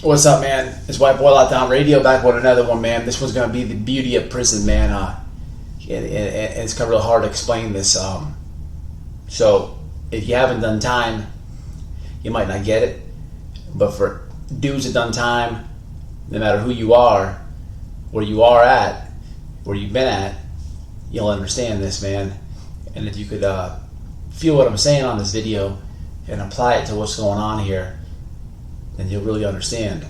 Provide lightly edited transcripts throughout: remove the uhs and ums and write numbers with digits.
What's up, man? It's White Boy Lockdown Radio back with another one, man. This one's gonna be the beauty of prison, man. And it's kind of real hard to explain this. So if you haven't done time, you might not get it. But for dudes that done time, no matter who you are, where you are at, where you've been at, you'll understand this, man. And if you could feel what I'm saying on this video and apply it to what's going on here, then you'll really understand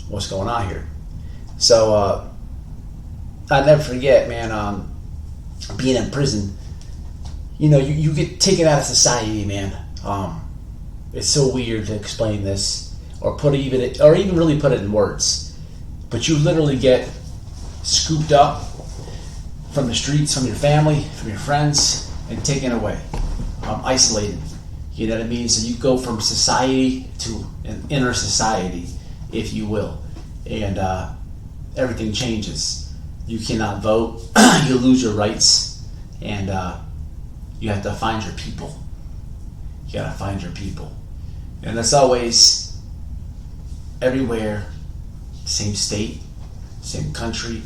what's going on here. So I'll never forget, man, being in prison. You know, you get taken out of society, man. It's so weird to explain this or even really put it in words. But you literally get scooped up from the streets, from your family, from your friends, and taken away, isolated. You know what I mean? So you go from society to an inner society, if you will, and everything changes. You cannot vote, you lose your rights, and you have to find your people. You gotta find your people. And that's always everywhere, same state, same country,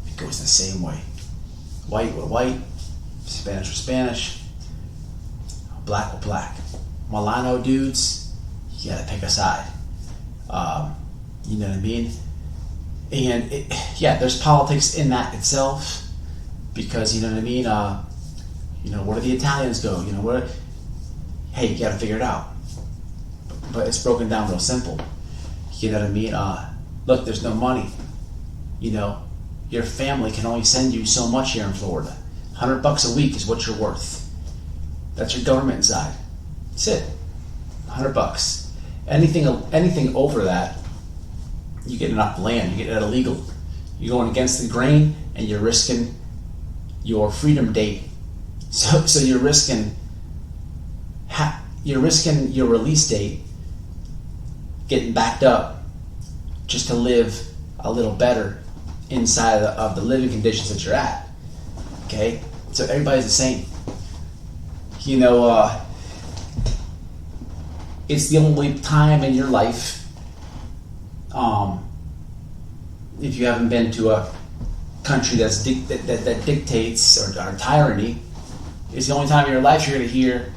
it goes the same way. White with white, Spanish with Spanish, black with black. Milano dudes, you gotta pick a side. You know what I mean? And there's politics in that itself, because you know what I mean. Where do the Italians go? Hey, you gotta figure it out. But it's broken down real simple. You know what I mean? Look, there's no money. Your family can only send you so much here in Florida. $100 a week is what you're worth. That's your government side. That's it. $100. Anything over that, you get enough land. You get that illegal. You're going against the grain, and you're risking your freedom date. So you're risking your release date, getting backed up, just to live a little better inside of the living conditions that you're at. Okay, so everybody's the same. It's the only time in your life, if you haven't been to a country that dictates or tyranny, it's the only time in your life you're going to hear.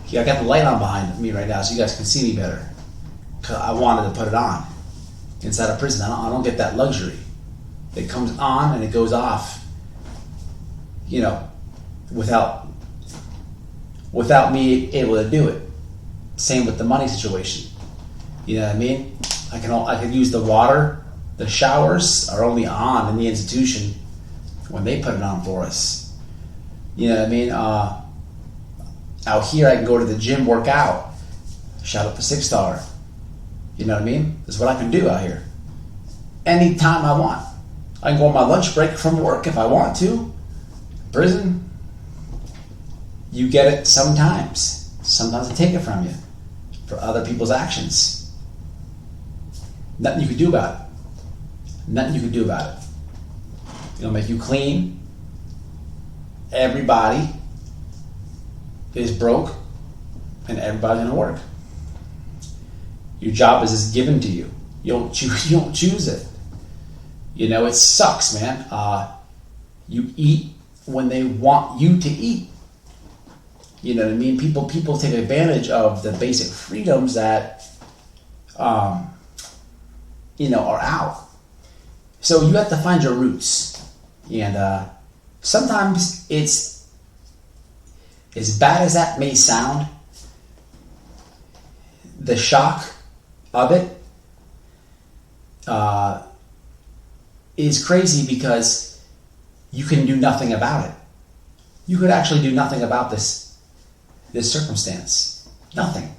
I got the light on behind me right now, so you guys can see me better. 'Cause I wanted to put it on inside a prison. I don't get that luxury. It comes on and it goes off. Without me able to do it. Same with the money situation. You know what I mean? I can use the water. The showers are only on in the institution when they put it on for us. You know what I mean? Out here, I can go to the gym, work out, shout out the 6-star. You know what I mean? That's what I can do out here. Anytime I want. I can go on my lunch break from work if I want to. Prison, you get it sometimes. Sometimes they take it from you for other people's actions. Nothing you can do about it. Nothing you can do about it. It'll make you clean. Everybody is broke, and everybody's gonna work. Your job is just given to you. You don't choose it. It sucks, man. You eat when they want you to eat. You know what I mean? People take advantage of the basic freedoms that are out. So you have to find your roots, and sometimes it's, as bad as that may sound, the shock of it is crazy, because you can do nothing about it. You could actually do nothing about this circumstance. Nothing.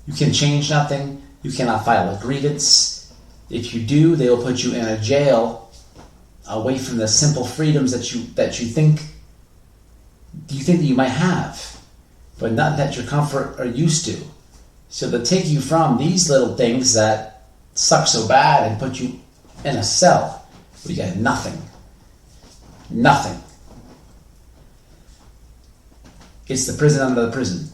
You can change nothing. You cannot file a grievance. If you do, they will put you in a jail away from the simple freedoms that you think that you might have, but not that your comfort are used to. So they'll take you from these little things that suck so bad and put you in a cell where you got nothing. Nothing. It's the prison under the prison.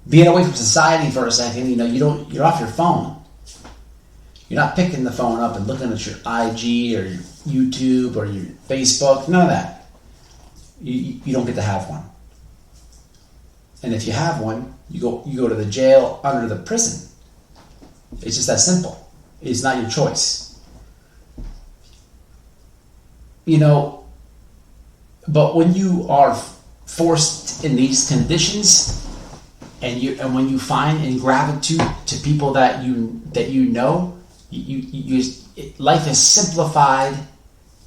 being away from society for a second, you're off your phone. You're not picking the phone up and looking at your IG or your YouTube or your Facebook. None of that. You don't get to have one. And if you have one, you go to the jail under the prison. It's just that simple. It's not your choice. But when you are forced in these conditions, and when you find and gravitate to people that you know, life is simplified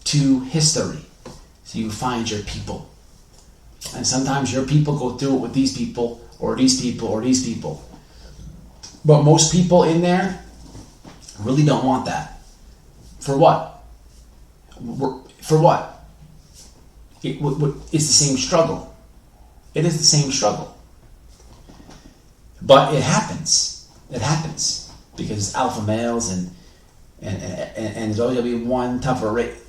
to history. So you find your people, and sometimes your people go through it with these people or these people or these people. But most people in there really don't want that. For what? For what? It's the same struggle. It is the same struggle. But it happens. It happens because alpha males and there's always gonna be one tougher race.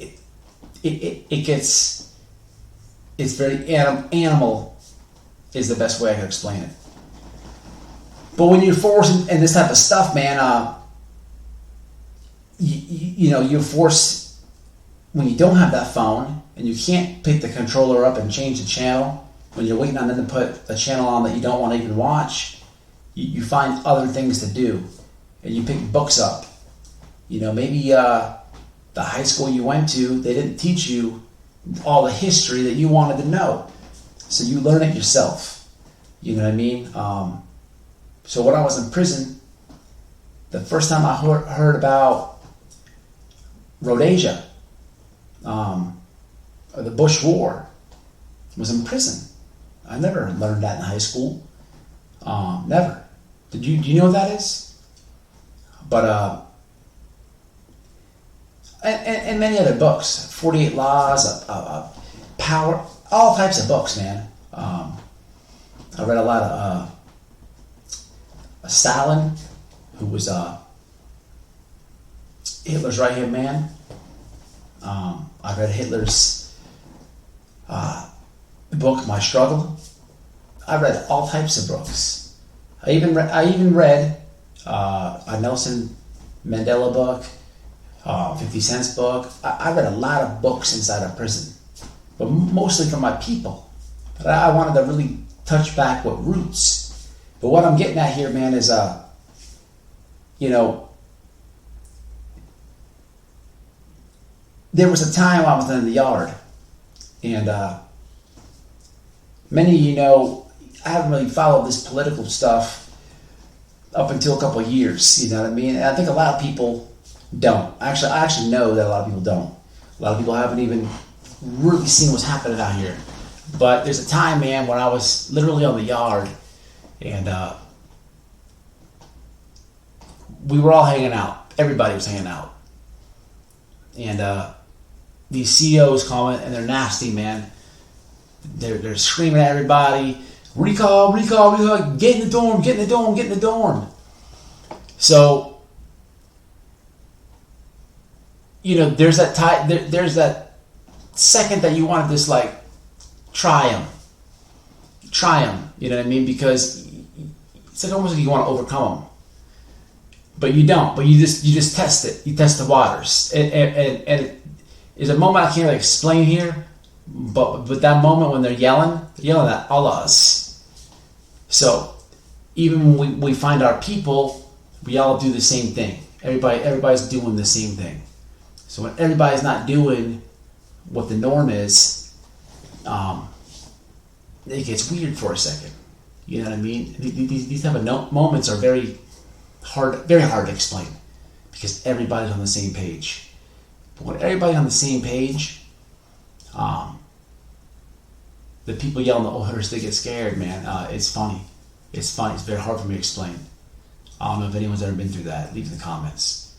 It's very animal is the best way I can explain it. But when you're forced in this type of stuff, man, you're forced when you don't have that phone and you can't pick the controller up and change the channel. When you're waiting on them to put a channel on that you don't want to even watch, you find other things to do, and you pick books up. Maybe the high school you went to, they didn't teach you all the history that you wanted to know, so you learn it yourself. You know what I mean? So when I was in prison, the first time I heard about Rhodesia, or the Bush War, was in prison. I never learned that in high school. Never. Do you know what that is? But and many other books, 48 Laws, Power, all types of books, man. I read a lot of Stalin, who was Hitler's right-hand man. I read Hitler's book, My Struggle. I read all types of books. I even read a Nelson Mandela book, 50 Cent's book. I read a lot of books inside of prison, but mostly for my people. But I wanted to really touch back with roots. But what I'm getting at here, man, is there was a time I was in the yard, and many of you know I haven't really followed this political stuff up until a couple of years. You know what I mean? And I think a lot of people don't. I actually know that a lot of people don't. A lot of people haven't even really seen what's happening out here. But there's a time, man, when I was literally on the yard, and we were all hanging out. Everybody was hanging out. And these CEOs come in, and they're nasty, man. They're screaming at everybody, recall, recall, recall, get in the dorm, get in the dorm, get in the dorm. So, there's that second that you want to just like try them, you know what I mean? Because it's like almost like you want to overcome them, but you don't. But you just test it. You test the waters, and it is a moment I can't really explain here. But that moment when they're yelling at all of us. So even when we find our people, we all do the same thing. Everybody's doing the same thing. So when everybody's not doing what the norm is, it gets weird for a second. You know what I mean? These type of moments are very hard to explain because everybody's on the same page. But when everybody's on the same page, the people yelling the orders, they get scared, man. It's funny. It's funny. It's very hard for me to explain. I don't know if anyone's ever been through that. Leave in the comments.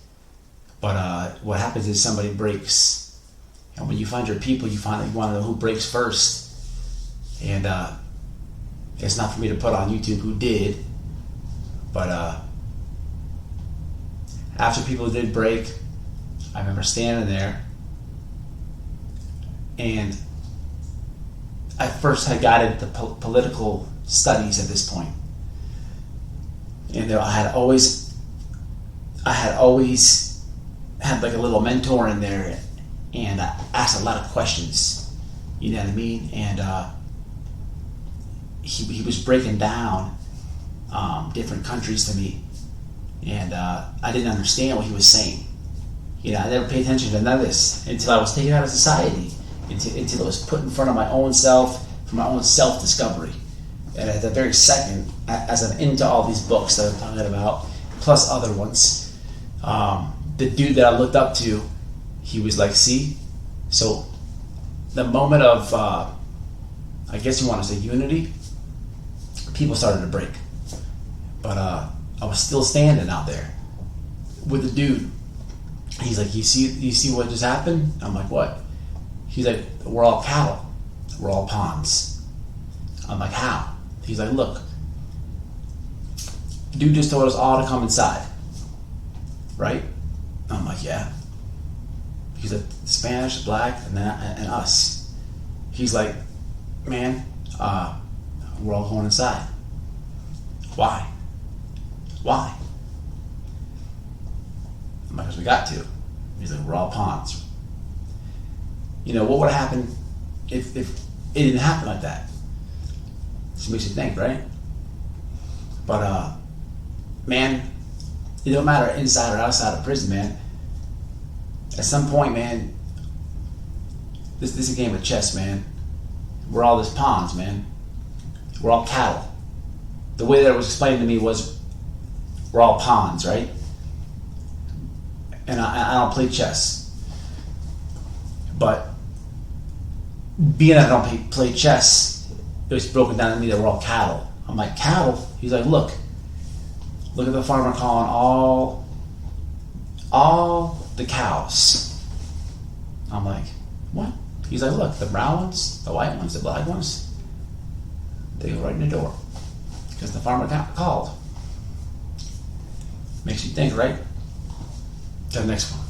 But what happens is somebody breaks. And when you find your people, you want to know who breaks first. And it's not for me to put on YouTube who did. But after people did break, I remember standing there. And I first had got into political studies at this point. And I had always had like a little mentor in there, and I asked a lot of questions. You know what I mean? And he was breaking down different countries to me, and I didn't understand what he was saying. You know, I never paid attention to none of this until I was taken out of society, until it was put in front of my own self, for my own self-discovery. And at the very second, as I'm into all these books that I'm talking about, plus other ones, the dude that I looked up to, he was like, see? So the moment of, I guess you want to say unity, people started to break. But I was still standing out there with the dude. He's like, you see what just happened? I'm like, what? He's like, we're all cattle. We're all pawns. I'm like, how? He's like, look, dude just told us all to come inside. Right? I'm like, yeah. He's like, Spanish, black, and us. He's like, man, we're all going inside. Why? Why? I'm like, because we got to. He's like, we're all pawns. You know, what would have happened if it didn't happen like that? Just makes you think, right? But, man, it don't matter inside or outside of prison, man. At some point, man, this is a game of chess, man. We're all just pawns, man. We're all cattle. The way that it was explained to me was, we're all pawns, right? And I don't play chess. But being that I don't play chess, it was broken down to me that we're all cattle. I'm like, cattle? He's like, look at the farmer calling all the cows. I'm like, what? He's like, look, the brown ones, the white ones, the black ones, they go right in the door. Because the farmer called. Makes you think, right? To the next one.